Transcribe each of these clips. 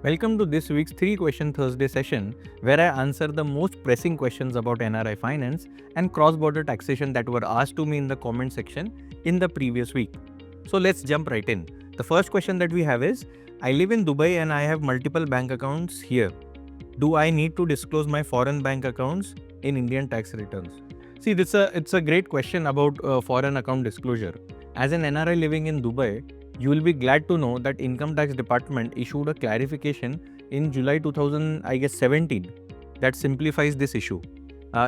Welcome to this week's 3 Question Thursday session, where I answer the most pressing questions about NRI finance and cross border taxation that were asked to me in the comment section in the previous week. So let's jump right in. The first question that we have is, I live in Dubai and I have multiple bank accounts here. Do I need to disclose my foreign bank accounts in Indian tax returns? See, it's a great question about foreign account disclosure. As an NRI living in Dubai, you will be glad to know that Income Tax Department issued a clarification in July 2017 that simplifies this issue.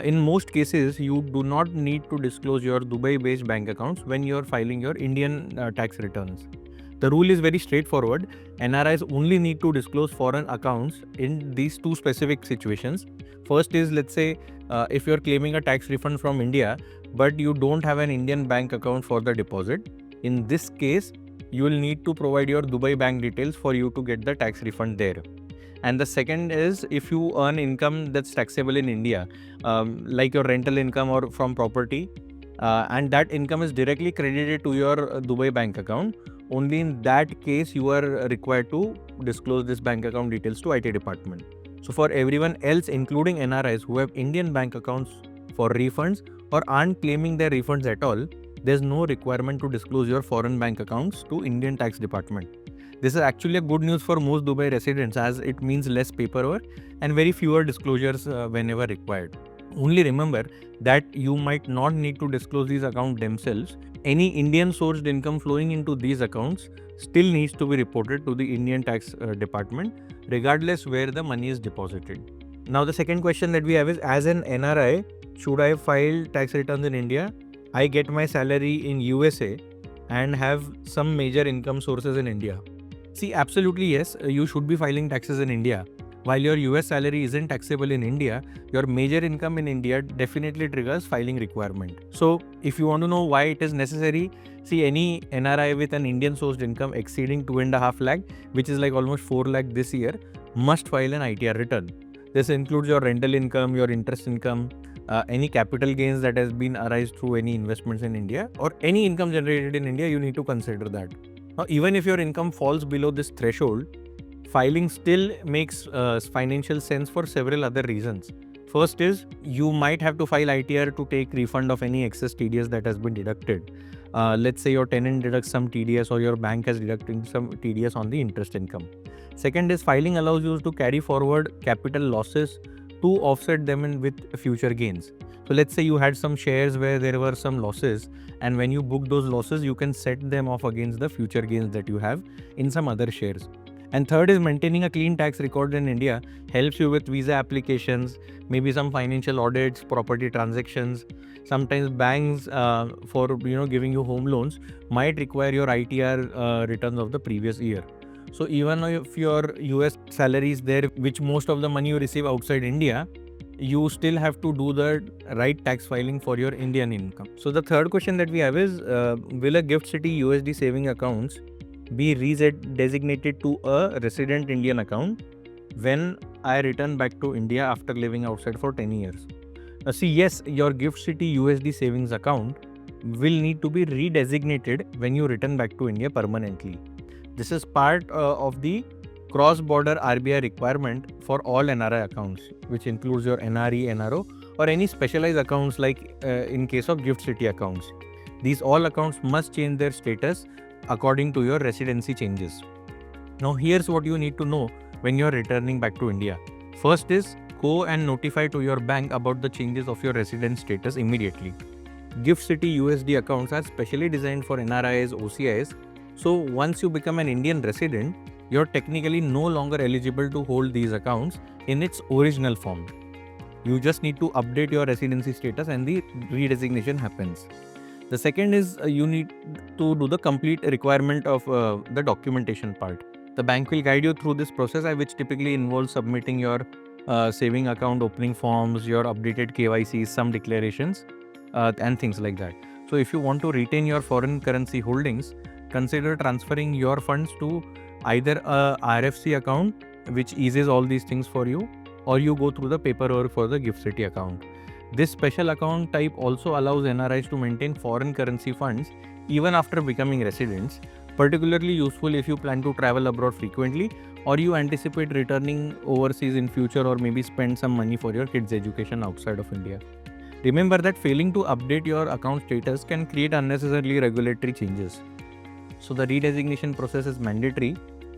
In most cases, you do not need to disclose your Dubai-based bank accounts when you are filing your Indian tax returns. The rule is very straightforward. NRIs only need to disclose foreign accounts in these two specific situations. First is, let's say, if you're claiming a tax refund from India, but you don't have an Indian bank account for the deposit. In this case, you will need to provide your Dubai bank details for you to get the tax refund there. And the second is, if you earn income that's taxable in India, like your rental income or from property, and that income is directly credited to your Dubai bank account, only in that case you are required to disclose this bank account details to IT department. So for everyone else, including NRIs who have Indian bank accounts for refunds or aren't claiming their refunds at all, there's no requirement to disclose your foreign bank accounts to Indian tax department. This is actually a good news for most Dubai residents, as it means less paperwork and very fewer disclosures whenever required. Only remember that you might not need to disclose these accounts themselves. Any Indian sourced income flowing into these accounts still needs to be reported to the Indian tax department, regardless where the money is deposited. Now, the second question that we have is, as an NRI, should I file tax returns in India? I get my salary in USA and have some major income sources in India. See, absolutely yes, you should be filing taxes in India. While your US salary isn't taxable in India, your major income in India definitely triggers filing requirement. So if you want to know why it is necessary, see, any NRI with an Indian sourced income exceeding 2.5 lakh, which is like almost 4 lakh this year, must file an ITR return. This includes your rental income, your interest income, any capital gains that has been arised through any investments in India, or any income generated in India. You need to consider that. Now, even if your income falls below this threshold, filing still makes financial sense for several other reasons. First is, you might have to file ITR to take refund of any excess TDS that has been deducted. Let's say your tenant deducts some TDS or your bank has deducted some TDS on the interest income. Second is, filing allows you to carry forward capital losses to offset them with future gains. So let's say you had some shares where there were some losses, and when you book those losses, you can set them off against the future gains that you have in some other shares. And third is, maintaining a clean tax record in India helps you with visa applications, maybe some financial audits, property transactions. Sometimes banks for giving you home loans might require your ITR returns of the previous year. So even if your US salary is there, which most of the money you receive outside India, you still have to do the right tax filing for your Indian income. So the third question that we have is, will a GIFT City USD saving accounts be designated to a resident Indian account when I return back to India after living outside for 10 years? See, yes, your GIFT City USD savings account will need to be redesignated when you return back to India permanently. This is part of the cross-border RBI requirement for all NRI accounts, which includes your NRE, NRO, or any specialized accounts like in case of GIFT City accounts. These all accounts must change their status according to your residency changes. Now, here's what you need to know when you're returning back to India. First is, go and notify to your bank about the changes of your resident status immediately. GIFT City USD accounts are specially designed for NRIs, OCIs. So once you become an Indian resident, you're technically no longer eligible to hold these accounts in its original form. You just need to update your residency status and the redesignation happens. The second is, you need to do the complete requirement of the documentation part. The bank will guide you through this process, which typically involves submitting your saving account opening forms, your updated KYCs, some declarations, and things like that. So if you want to retain your foreign currency holdings, consider transferring your funds to either a RFC account, which eases all these things for you, or you go through the paperwork for the GIFT City account. This special account type also allows NRIs to maintain foreign currency funds even after becoming residents, particularly useful if you plan to travel abroad frequently or you anticipate returning overseas in future, or maybe spend some money for your kids' education outside of India. Remember that failing to update your account status can create unnecessarily regulatory changes. So the redesignation process is mandatory.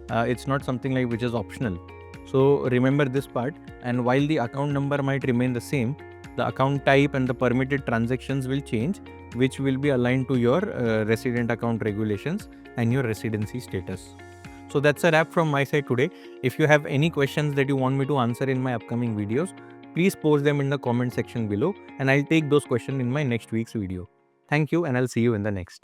It's not something like which is optional. So remember this part. And while the account number might remain the same, the account type and the permitted transactions will change, which will be aligned to your resident account regulations and your residency status. So that's a wrap from my side today. If you have any questions that you want me to answer in my upcoming videos, please post them in the comment section below and I'll take those questions in my next week's video. Thank you, and I'll see you in the next.